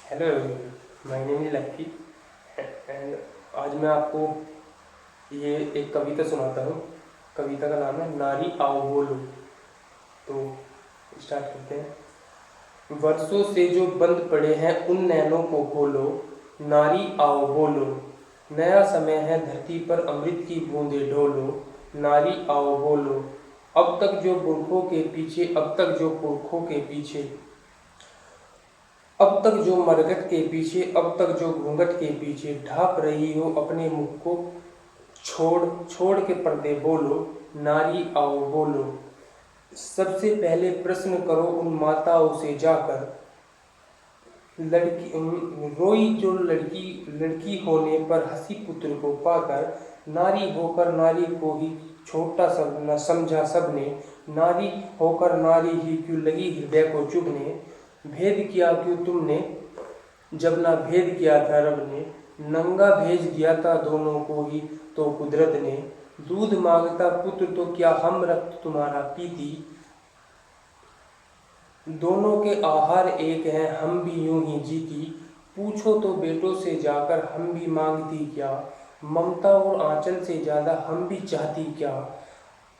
Hello my name is lucky and आज मैं आपको ये एक कविता सुनाता हूँ। कविता का नाम है नारी आओ बोलो। तो स्टार्ट करते हैं। वर्षों से जो बंद पड़े हैं उन नैनों को खोलो, नारी आओ बोलो। नया समय है धरती पर अमृत की बूंदें ढोलो, नारी आओ बोलो। अब तक जो पुरखों के पीछे, अब तक जो पुरखों के पीछे, अब तक जो मरघट के पीछे, अब तक जो घूंघट के पीछे ढांप रही हो अपने मुख को, छोड़ छोड़ के पर्दे बोलो, नारी आओ बोलो। सबसे पहले प्रश्न करो उन माताओं से जाकर, लड़की रोई जो लड़की लड़की होने पर हंसी पुत्र को पाकर, नारी होकर नारी को ही छोटा सब न समझा सबने, नारी होकर नारी ही क्यों लगी हृदय को चुभने। भेद किया क्यों तुमने जब ना भेद किया था रब ने, नंगा भेज दिया था दोनों को ही तो कुदरत ने। दूध मांगता पुत्र तो क्या हम रक्त तुम्हारा पीती, दोनों के आहार एक हैं हम भी यूं ही जीती। पूछो तो बेटों से जाकर हम भी मांगती क्या, ममता और आंचल से ज़्यादा हम भी चाहती क्या।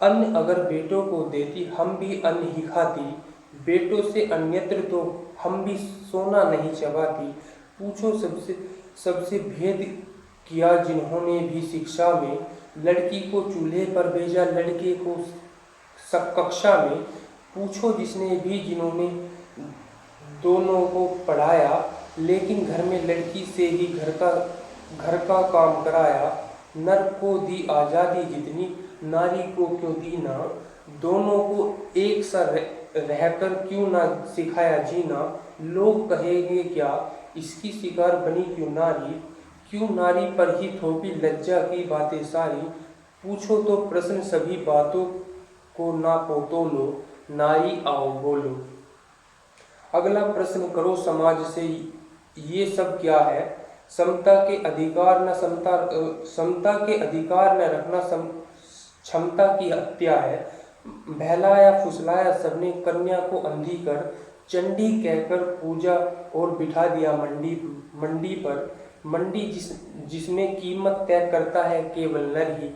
अन्न अगर बेटों को देती हम भी अन्न ही खाती, बेटों से अन्यत्र तो हम भी सोना नहीं चबाती। पूछो सबसे सबसे भेद किया जिन्होंने भी शिक्षा में, लड़की को चूल्हे पर भेजा लड़के को कक्षा में। पूछो जिसने भी जिन्होंने दोनों को पढ़ाया, लेकिन घर में लड़की से ही घर का काम कराया। नर को दी आज़ादी जितनी, नारी को क्यों दी ना, दोनों को एक सा रहकर क्यों ना सिखाया जीना। लोग कहेंगे क्या इसकी शिकार बनी क्यों नारी, क्यों नारी पर ही थोपी लज्जा की बातें सारी। पूछो तो प्रश्न सभी बातों को नापो तोलो, नारी आओ बोलो। अगला प्रश्न करो समाज से, ये सब क्या है। समता के अधिकार न समता के अधिकार न रखना क्षमता की हत्या है। बहलाया फुसलाया सबने कन्या को अंधी कर, चंडी कहकर पूजा और बिठा दिया मंडी पर। मंडी जिसमें कीमत तय करता है केवल नर ही,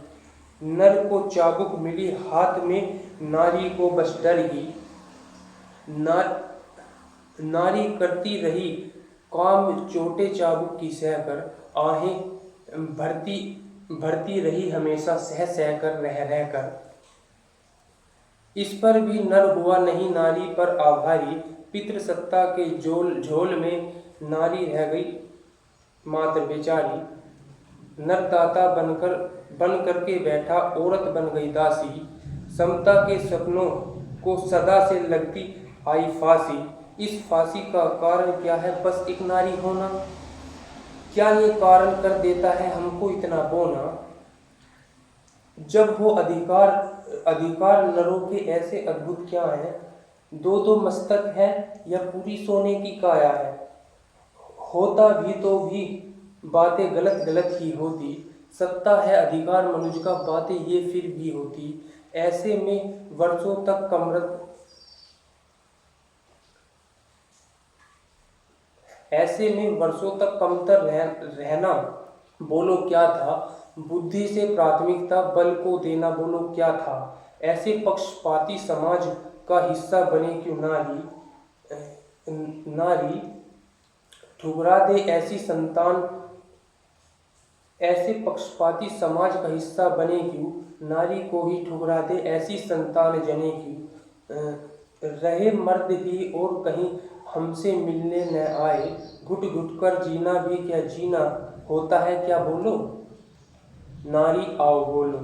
नर को चाबुक मिली हाथ में, नारी को बस डर ही। नारी करती रही काम चोटे चाबुक की सहकर, आहें भरती रही हमेशा सह सह कर रह कर। इस पर भी नर हुआ नहीं नारी पर आभारी, पितृसत्ता के झोल में नारी रह गई मात्र बेचारी। नरदाता बन करके बैठा औरत बन गई दासी, समता के सपनों को सदा से लगती आई फांसी। इस फांसी का कारण क्या है बस एक नारी होना, क्या ये कारण कर देता है हमको इतना बोना। जब वो अधिकार नरों के ऐसे अद्भुत क्या हैं, दो दो मस्तक है या पूरी सोने की काया है। होता भी तो भी बातें गलत गलत ही होती, सत्ता है अधिकार मनुष्य का बातें ये फिर भी होती। ऐसे में वर्षों तक कमतर रहना बोलो क्या था। बुद्धि से प्राथमिकता बल को देना बोलो क्या था। ऐसे पक्षपाती समाज का हिस्सा बने क्यों नारी ठुकरा दे ऐसी संतान। ऐसे पक्षपाती समाज का हिस्सा बने क्यों, नारी को ही ठुकरा दे ऐसी संतान जने क्यों। रहे मर्द ही और कहीं हमसे मिलने न आए, घुट घुट कर जीना भी क्या जीना होता है क्या बोलो, नारी आओ बोलो।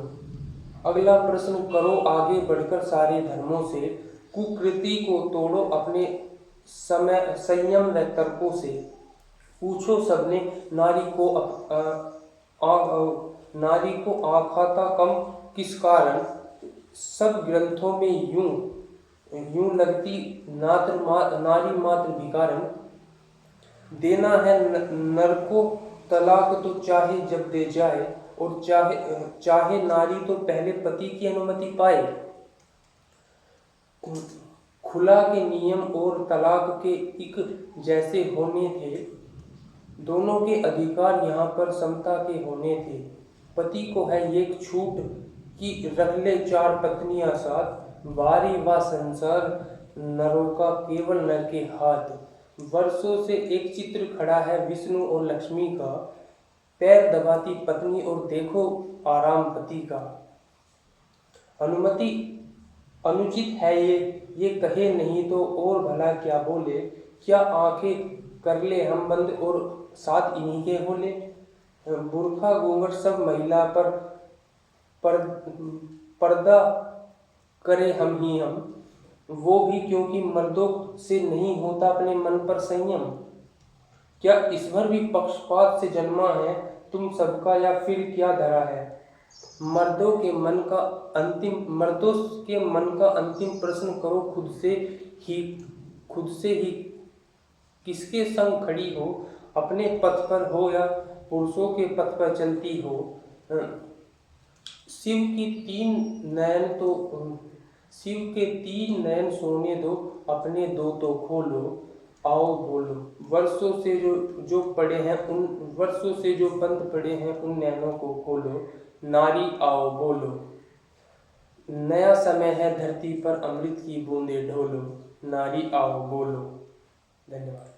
अगला प्रश्न करो आगे बढ़कर सारे धर्मों से, कुकृति को तोड़ो अपने संयम व तर्कों से। पूछो सबने नारी को आखाता कम किस कारण, सब ग्रंथों में यूं लगती नारी मात्र भिखारन। देना है नर को तलाक तो चाहे जब दे जाए, और चाहे नारी तो पहले पति की अनुमति पाए। खुला के नियम और तलाक के एक जैसे होने थे। दोनों के अधिकार यहाँ पर समता के होने थे। पति को है एक छूट कि रख ले 4 पत्नियां साथ, वारी व संसार नरों का केवल नर के हाथ। वर्षों से एक चित्र खड़ा है विष्णु और लक्ष्मी का, पैर दबाती पत्नी और देखो आराम पति का। अनुमति अनुचित है ये कहे नहीं तो और भला क्या बोले, क्या आंखें कर ले हम बंद और साथ इन्हीं के होले। बुर्खा घूंघट सब महिला पर पर्दा करे हम ही हम, वो भी क्योंकि मर्दों से नहीं होता अपने मन पर संयम। क्या ईश्वर भी पक्षपात से जन्मा है तुम सबका, या फिर क्या धरा है। मर्दों के मन का अंतिम प्रश्न करो खुद से ही किसके संग खड़ी हो, अपने पथ पर हो या पुरुषों के पथ पर चलती हो। शिव के 3 नयन सोने दो, अपने 2 तो खोलो, आओ बोलो। वर्षों से जो पंथ पड़े हैं उन नैनों को खोलो, नारी आओ बोलो। नया समय है धरती पर अमृत की बूंदें ढोलो, नारी आओ बोलो। धन्यवाद।